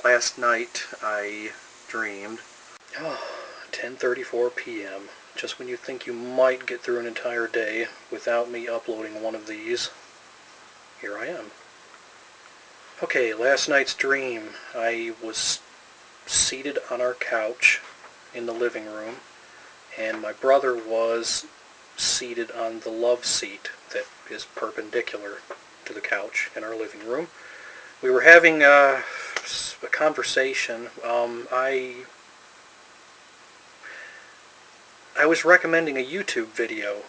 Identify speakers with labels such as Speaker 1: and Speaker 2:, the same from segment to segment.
Speaker 1: Last night I dreamed, 10:34 p.m., just when you think you might get through an entire day without me uploading one of these, here I am. Okay, last night's dream, I was seated on our couch in the living room, and my brother was seated on the love seat that is perpendicular to the couch in our living room. We were having a conversation. I was recommending a YouTube video,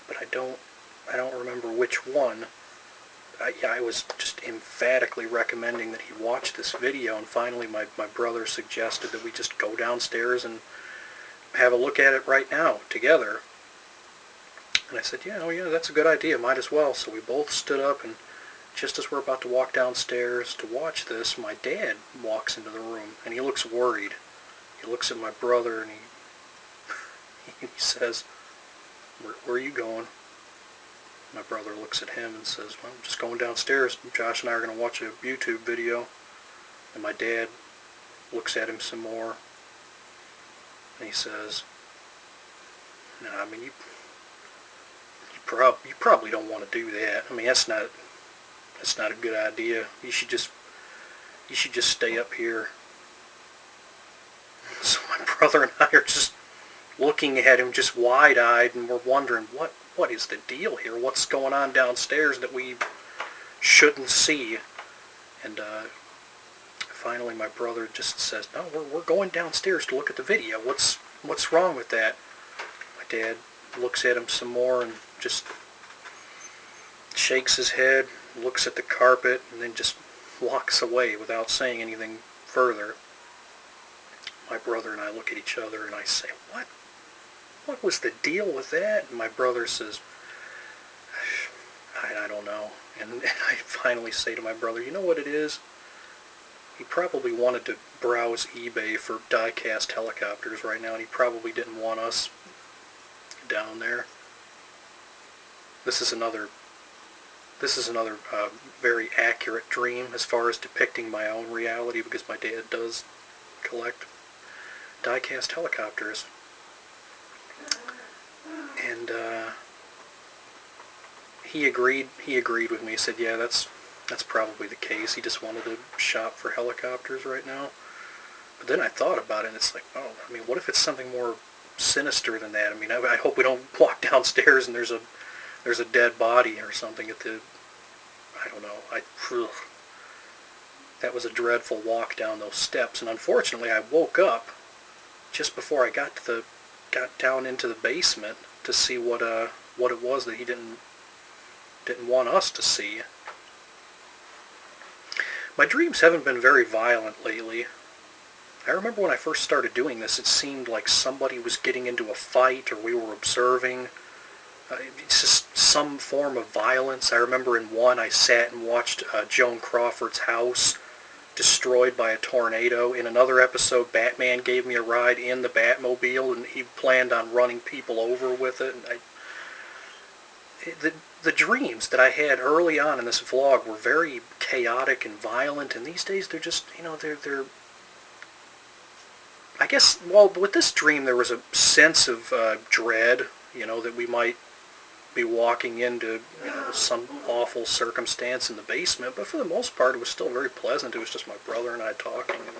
Speaker 1: but I don't remember which one. I was just emphatically recommending that he watch this video, and finally my brother suggested that we just go downstairs and have a look at it right now together. And I said, yeah, that's a good idea, might as well. So we both stood up, and just as we're about to walk downstairs to watch this, my dad walks into the room, and he looks worried. He looks at my brother, and he says, where are you going? My brother looks at him and says, well, I'm just going downstairs. Josh and I are going to watch a YouTube video. And my dad looks at him some more, and he says, no, I mean, you probably don't want to do that. I mean, that's not a good idea. You should just stay up here. So my brother and I are just looking at him just wide-eyed, and we're wondering, what is the deal here? What's going on downstairs that we shouldn't see? And finally my brother just says, no, we're going downstairs to look at the video. What's wrong with that? My dad looks at him some more and just shakes his head, looks at the carpet, and then just walks away without saying anything further. My brother and I look at each other, and I say, What was the deal with that? And my brother says, I don't know. And I finally say to my brother, you know what it is? He probably wanted to browse eBay for die-cast helicopters right now, and he probably didn't want us down there. This is another very accurate dream as far as depicting my own reality, because my dad does collect die-cast helicopters. And he agreed with me. He said, yeah, that's probably the case. He just wanted to shop for helicopters right now. But then I thought about it, and it's like, oh, I mean, what if it's something more sinister than that? I mean, I hope we don't walk downstairs and there's a dead body or something at the, I don't know. That was a dreadful walk down those steps, and unfortunately I woke up just before I got down into the basement to see what it was that he didn't want us to see. My dreams haven't been very violent lately. I remember when I first started doing this, it seemed like somebody was getting into a fight, or we were observing. It's just some form of violence. I remember in one I sat and watched Joan Crawford's house destroyed by a tornado. In another episode, Batman gave me a ride in the Batmobile, and he planned on running people over with it. And the dreams that I had early on in this vlog were very chaotic and violent, and these days they're just, they're I guess, well, with this dream there was a sense of dread, that we might be walking into some awful circumstance in the basement, but for the most part it was still very pleasant. It was just my brother and I talking, and